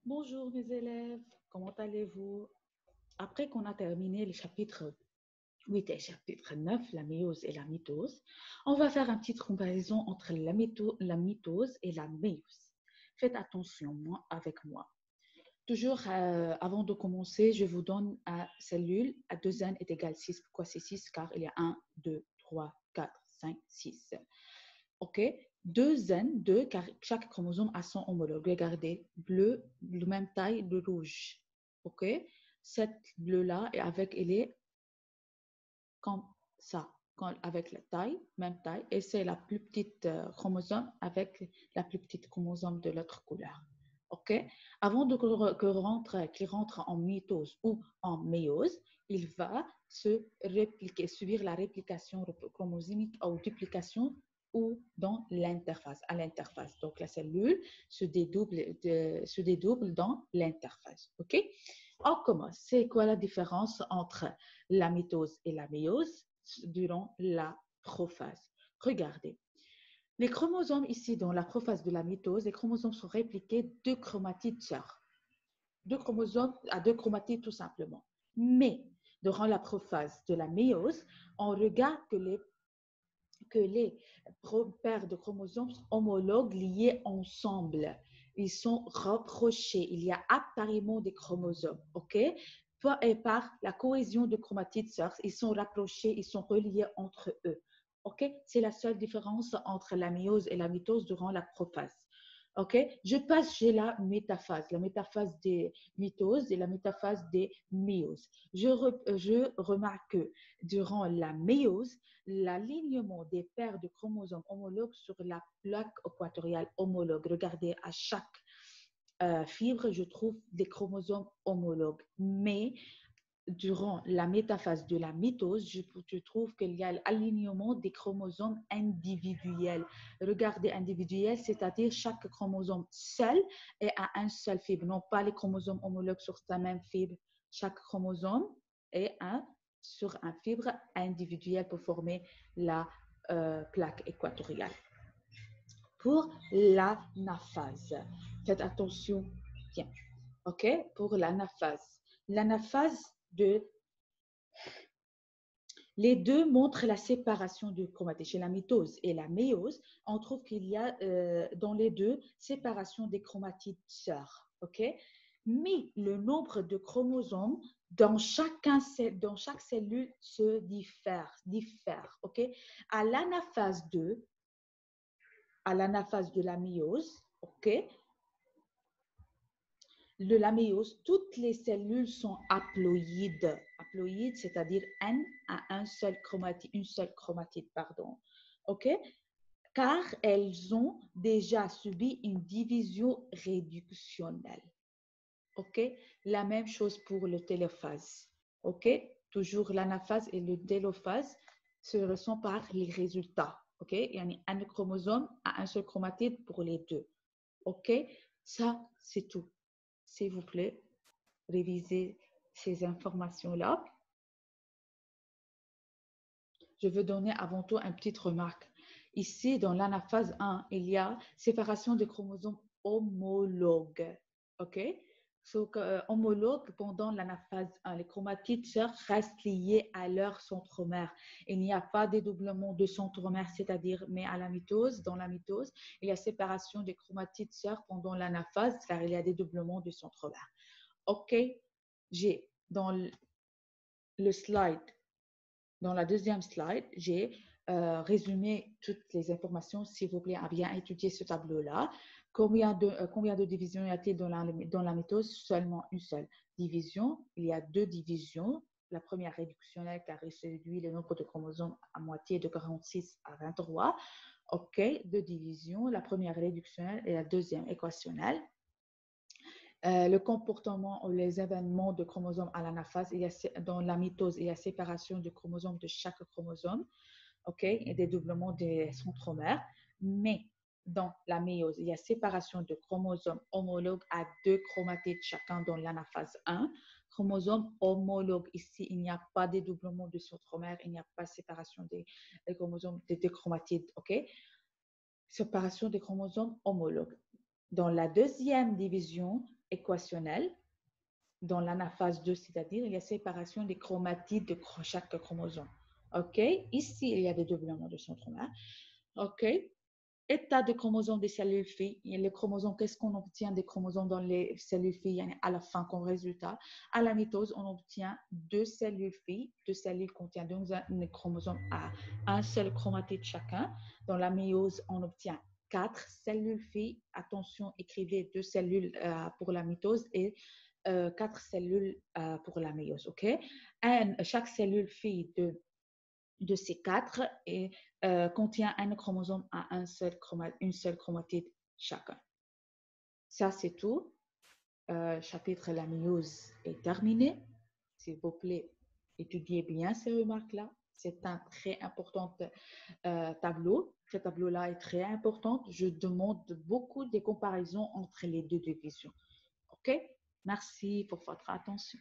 Bonjour mes élèves, comment allez-vous? Après qu'on a terminé le chapitre 8 et chapitre 9, la méiose et la mitose, on va faire une petite comparaison entre la mitose et la méiose. Faites attention avec moi. Toujours avant de commencer, je vous donne une cellule à 2n est égal 6. Pourquoi c'est 6? Car il y a 1, 2, 3, 4, 5, 6. OK? 2N, 2, car chaque chromosome a son homologue. Regardez, bleu, de même taille de rouge. OK? Cette bleue-là, elle est comme ça, avec la taille, même taille, et c'est la plus petite chromosome avec la plus petite chromosome de l'autre couleur. OK? Avant qu'il rentre en mitose ou en méiose, il va se répliquer, subir la réplication chromosomique ou duplication ou dans l'interface, à l'interface. Donc, la cellule se dédouble dans l'interface. OK? On commence. C'est quoi la différence entre la mitose et la méiose durant la prophase? Regardez. Les chromosomes ici, dans la prophase de la mitose, les chromosomes sont répliqués deux chromatides sœurs. Deux chromosomes à deux chromatides tout simplement. Mais durant la prophase de la méiose, on regarde que les paires de chromosomes homologues liés ensemble. Ils sont rapprochés. Il y a appariement des chromosomes, OK? Et par la cohésion de chromatides sœurs, ils sont rapprochés, ils sont reliés entre eux. OK? C'est la seule différence entre la méiose et la mitose durant la prophase. OK? Je passe chez la métaphase des mitoses et la métaphase des méioses. Je remarque que durant la méiose, l'alignement des paires de chromosomes homologues sur la plaque équatoriale homologue. Regardez, à chaque fibre, je trouve des chromosomes homologues. Mais durant la métaphase de la mitose, je trouve qu'il y a l'alignement des chromosomes individuels. Regardez, individuel, c'est-à-dire chaque chromosome seul et à un seul fibre, non pas les chromosomes homologues sur sa même fibre. Chaque chromosome est sur un fibre individuel pour former la plaque équatoriale. Pour l'anaphase, faites attention bien. OK? Pour l'anaphase de les deux montrent la séparation du chromatide. Chez la mitose et la méiose, on trouve qu'il y a dans les deux séparation des chromatides sœurs. OK? Mais le nombre de chromosomes dans chaque cellule se diffère. OK? À l'anaphase 2, à l'anaphase de la méiose, OK? De la méiose, toutes les cellules sont haploïdes. Haploïdes, c'est-à-dire N à une seule chromatide, pardon. OK? Car elles ont déjà subi une division réductionnelle. OK? La même chose pour le télophase. OK? Toujours l'anaphase et le télophase se ressentent par les résultats. OK? Il y a un chromosome à un seul chromatide pour les deux. OK? Ça, c'est tout. S'il vous plaît, révisez ces informations-là. Je veux donner avant tout une petite remarque. Ici, dans l'anaphase 1, il y a séparation des chromosomes homologues. OK? Donc, homologues pendant l'anaphase 1. Les chromatides sœurs restent liées à leur centromère. Il n'y a pas dédoublement de centromère, c'est-à-dire, mais à la mitose, dans la mitose, il y a séparation des chromatides sœurs pendant l'anaphase, car il y a dédoublement de centromère. OK? J'ai dans le slide, dans la deuxième slide, j'ai résumé toutes les informations. S'il vous plaît, à bien étudier ce tableau-là. Combien de divisions y a-t-il dans la mitose? Seulement une seule division. Il y a deux divisions. La première réductionnelle, car il se réduit le nombre de chromosomes à moitié de 46 à 23. OK, deux divisions. La première réductionnelle et la deuxième équationnelle. Le comportement ou les événements de chromosomes à l'anaphase, dans la mitose, il y a séparation de chromosomes de chaque chromosome, OK, et dédoublement des centromères. Mais dans la méiose, il y a séparation de chromosomes homologues à deux chromatides chacun dans l'anaphase 1. Chromosome homologue, ici, il n'y a pas de dédoublement de centromères, il n'y a pas de séparation des chromosomes des deux chromatides, OK? Séparation des chromosomes homologues. Dans la deuxième division, équationnelle dans l'anaphase 2, c'est-à-dire il y a séparation des chromatides de chaque chromosome. OK? Ici, il y a des doublements de centromère. OK? État des chromosomes des cellules filles. Les chromosomes, qu'est-ce qu'on obtient des chromosomes dans les cellules filles à la fin comme résultat? À la mitose, on obtient 2 cellules filles. 2 cellules contiennent donc un chromosome à un seul chromatide chacun. Dans la méiose, on obtient 4 cellules filles. Attention, écrivez 2 cellules pour la mitose et 4 cellules pour la méiose. OK? Chaque cellule fille de ces 4 et contient un chromosome à une seule chromatide chacun. Ça, c'est tout. Chapitre la méiose est terminé. S'il vous plaît, étudiez bien ces remarques-là. C'est un très important tableau. Ce tableau-là est très important. Je demande beaucoup de comparaisons entre les deux divisions. OK? Merci pour votre attention.